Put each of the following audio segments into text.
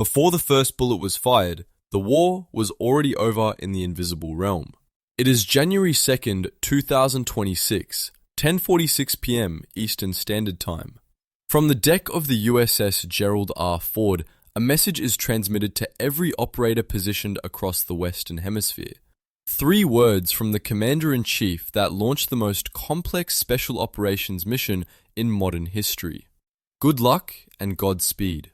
Before the first bullet was fired, the war was already over in the invisible realm. It is January 2nd, 2026, 10:46 p.m. Eastern Standard Time. From the deck of the USS Gerald R. Ford, a message is transmitted to every operator positioned across the Western Hemisphere. 3 words from the Commander-in-Chief that launched the most complex special operations mission in modern history. Good luck and Godspeed.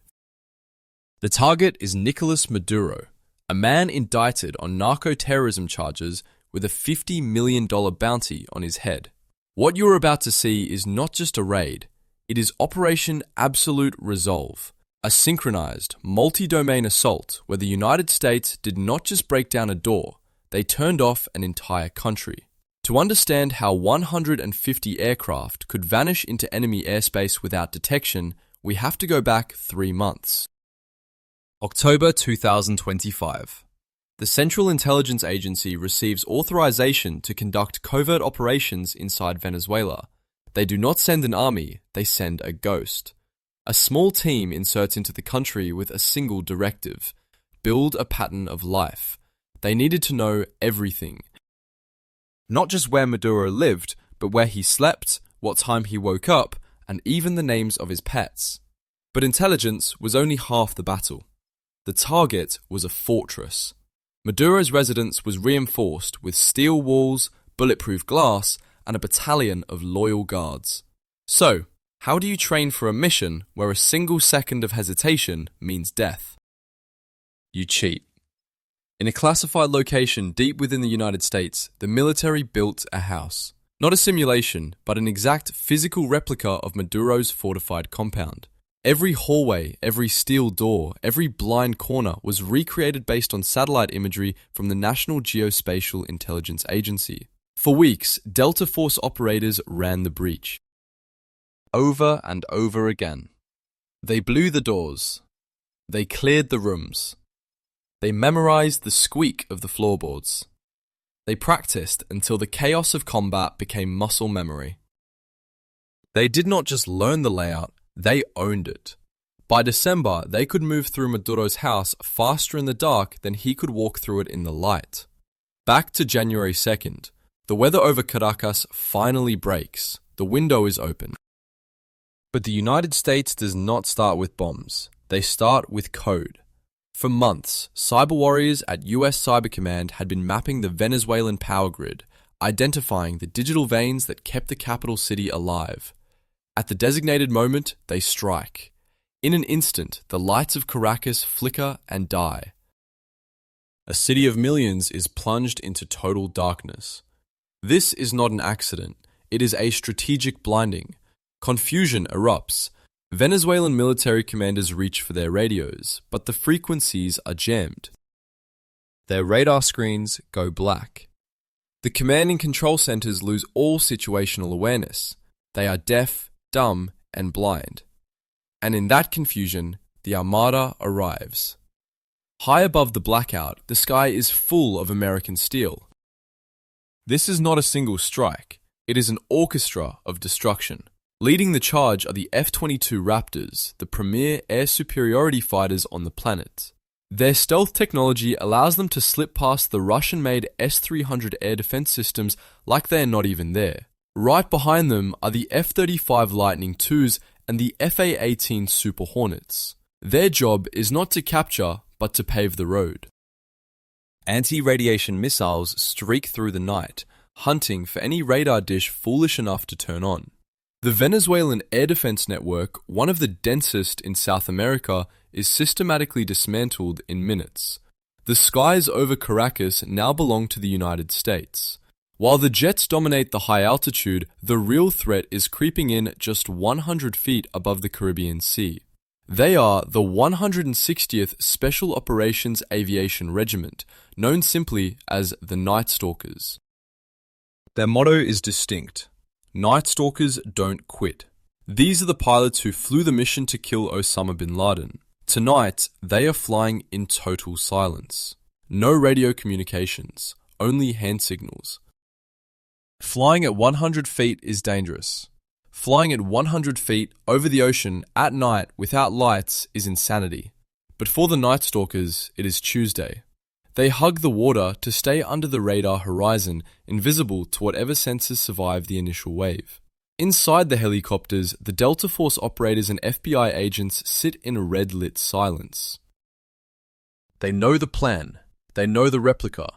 The target is Nicholas Maduro, a man indicted on narco-terrorism charges with a $50 million bounty on his head. What you're about to see is not just a raid, it is Operation Absolute Resolve, a synchronized, multi-domain assault where the United States did not just break down a door, they turned off an entire country. To understand how 150 aircraft could vanish into enemy airspace without detection, we have to go back 3 months. October 2025. The Central Intelligence Agency receives authorization to conduct covert operations inside Venezuela. They do not send an army, they send a ghost. A small team inserts into the country with a single directive: build a pattern of life. They needed to know everything. Not just where Maduro lived, but where he slept, what time he woke up, and even the names of his pets. But intelligence was only half the battle. The target was a fortress. Maduro's residence was reinforced with steel walls, bulletproof glass, and a battalion of loyal guards. So, how do you train for a mission where a single second of hesitation means death? You cheat. In a classified location deep within the United States, the military built a house. Not a simulation, but an exact physical replica of Maduro's fortified compound. Every hallway, every steel door, every blind corner was recreated based on satellite imagery from the National Geospatial Intelligence Agency. For weeks, Delta Force operators ran the breach. Over and over again. They blew the doors. They cleared the rooms. They memorized the squeak of the floorboards. They practiced until the chaos of combat became muscle memory. They did not just learn the layout, they owned it. By December, they could move through Maduro's house faster in the dark than he could walk through it in the light. Back to January 2nd. The weather over Caracas finally breaks. The window is open. But the United States does not start with bombs. They start with code. For months, cyber warriors at US Cyber Command had been mapping the Venezuelan power grid, identifying the digital veins that kept the capital city alive. At the designated moment, they strike. In an instant, the lights of Caracas flicker and die. A city of millions is plunged into total darkness. This is not an accident. It is a strategic blinding. Confusion erupts. Venezuelan military commanders reach for their radios, but the frequencies are jammed. Their radar screens go black. The command and control centers lose all situational awareness. They are deaf, dumb, and blind. And in that confusion, the Armada arrives. High above the blackout, the sky is full of American steel. This is not a single strike. It is an orchestra of destruction. Leading the charge are the F-22 Raptors, the premier air superiority fighters on the planet. Their stealth technology allows them to slip past the Russian-made S-300 air defense systems like they are not even there. Right behind them are the F-35 Lightning IIs and the FA-18 Super Hornets. Their job is not to capture, but to pave the road. Anti-radiation missiles streak through the night, hunting for any radar dish foolish enough to turn on. The Venezuelan air defense network, one of the densest in South America, is systematically dismantled in minutes. The skies over Caracas now belong to the United States. While the jets dominate the high altitude, the real threat is creeping in just 100 feet above the Caribbean Sea. They are the 160th Special Operations Aviation Regiment, known simply as the Night Stalkers. Their motto is distinct: Night Stalkers don't quit. These are the pilots who flew the mission to kill Osama Bin Laden. Tonight, they are flying in total silence. No radio communications, only hand signals. Flying at 100 feet is dangerous. Flying at 100 feet over the ocean at night without lights is insanity. But for the Night Stalkers, it is Tuesday. They hug the water to stay under the radar horizon, invisible to whatever sensors survived the initial wave. Inside the helicopters, the Delta Force operators and FBI agents sit in a red-lit silence. They know the plan. They know the replica.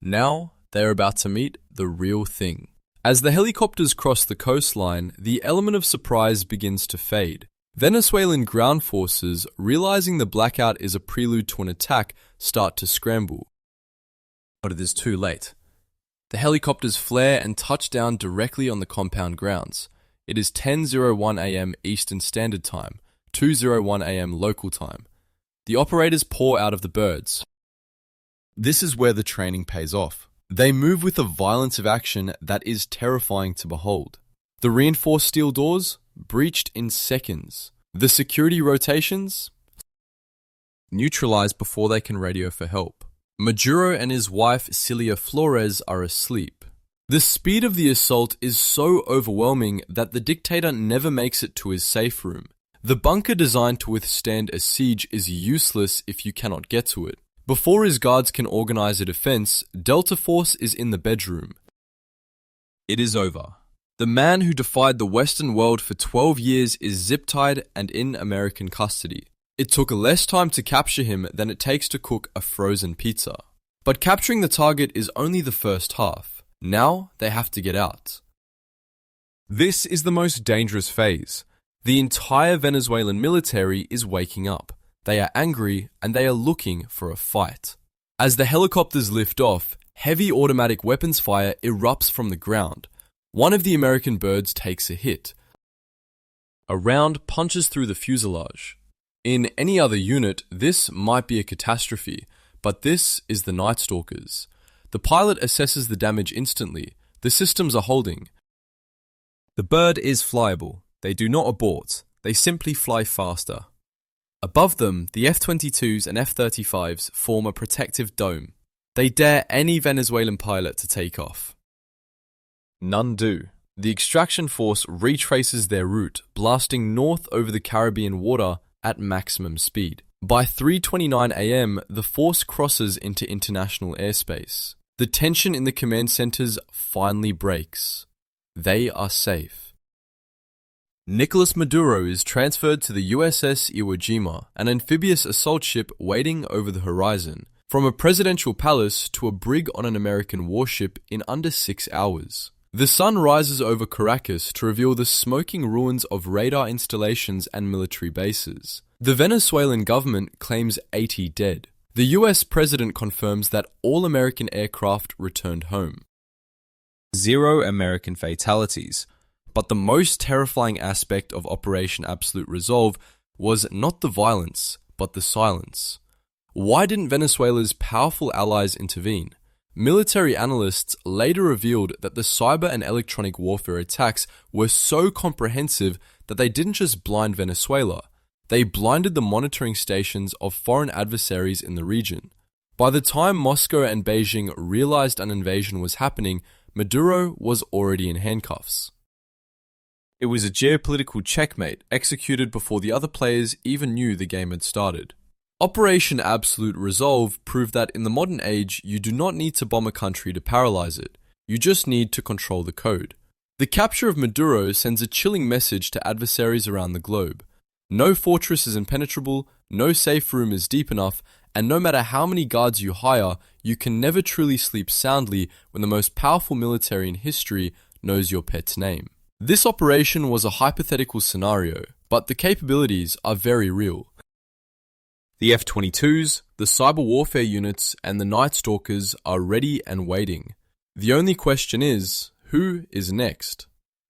Now, they are about to meet the real thing. As the helicopters cross the coastline, the element of surprise begins to fade. Venezuelan ground forces, realizing the blackout is a prelude to an attack, start to scramble. But it is too late. The helicopters flare and touch down directly on the compound grounds. It is 10:01 a.m. Eastern Standard Time, 2:01 a.m. local time. The operators pour out of the birds. This is where the training pays off. They move with a violence of action that is terrifying to behold. The reinforced steel doors, breached in seconds. The security rotations, neutralized before they can radio for help. Maduro and his wife Cilia Flores are asleep. The speed of the assault is so overwhelming that the dictator never makes it to his safe room. The bunker designed to withstand a siege is useless if you cannot get to it. Before his guards can organize a defense, Delta Force is in the bedroom. It is over. The man who defied the Western world for 12 years is zip-tied and in American custody. It took less time to capture him than it takes to cook a frozen pizza. But capturing the target is only the first half. Now they have to get out. This is the most dangerous phase. The entire Venezuelan military is waking up. They are angry and they are looking for a fight. As the helicopters lift off, heavy automatic weapons fire erupts from the ground. One of the American birds takes a hit. A round punches through the fuselage. In any other unit, this might be a catastrophe, but this is the Night Stalkers. The pilot assesses the damage instantly. The systems are holding. The bird is flyable. They do not abort. They simply fly faster. Above them, the F-22s and F-35s form a protective dome. They dare any Venezuelan pilot to take off. None do. The extraction force retraces their route, blasting north over the Caribbean water at maximum speed. By 3:29 a.m., the force crosses into international airspace. The tension in the command centers finally breaks. They are safe. Nicholas Maduro is transferred to the USS Iwo Jima, an amphibious assault ship waiting over the horizon, from a presidential palace to a brig on an American warship in under 6 hours. The sun rises over Caracas to reveal the smoking ruins of radar installations and military bases. The Venezuelan government claims 80 dead. The US president confirms that all American aircraft returned home. 0 American fatalities. But the most terrifying aspect of Operation Absolute Resolve was not the violence, but the silence. Why didn't Venezuela's powerful allies intervene? Military analysts later revealed that the cyber and electronic warfare attacks were so comprehensive that they didn't just blind Venezuela, they blinded the monitoring stations of foreign adversaries in the region. By the time Moscow and Beijing realized an invasion was happening, Maduro was already in handcuffs. It was a geopolitical checkmate executed before the other players even knew the game had started. Operation Absolute Resolve proved that in the modern age, you do not need to bomb a country to paralyze it. You just need to control the code. The capture of Maduro sends a chilling message to adversaries around the globe. No fortress is impenetrable, no safe room is deep enough, and no matter how many guards you hire, you can never truly sleep soundly when the most powerful military in history knows your pet's name. This operation was a hypothetical scenario, but the capabilities are very real. The F-22s, the cyber warfare units, and the Night Stalkers are ready and waiting. The only question is, who is next?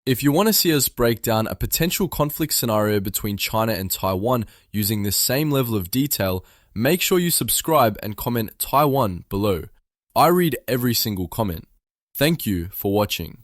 If you want to see us break down a potential conflict scenario between China and Taiwan using the same level of detail, make sure you subscribe and comment Taiwan below. I read every single comment. Thank you for watching.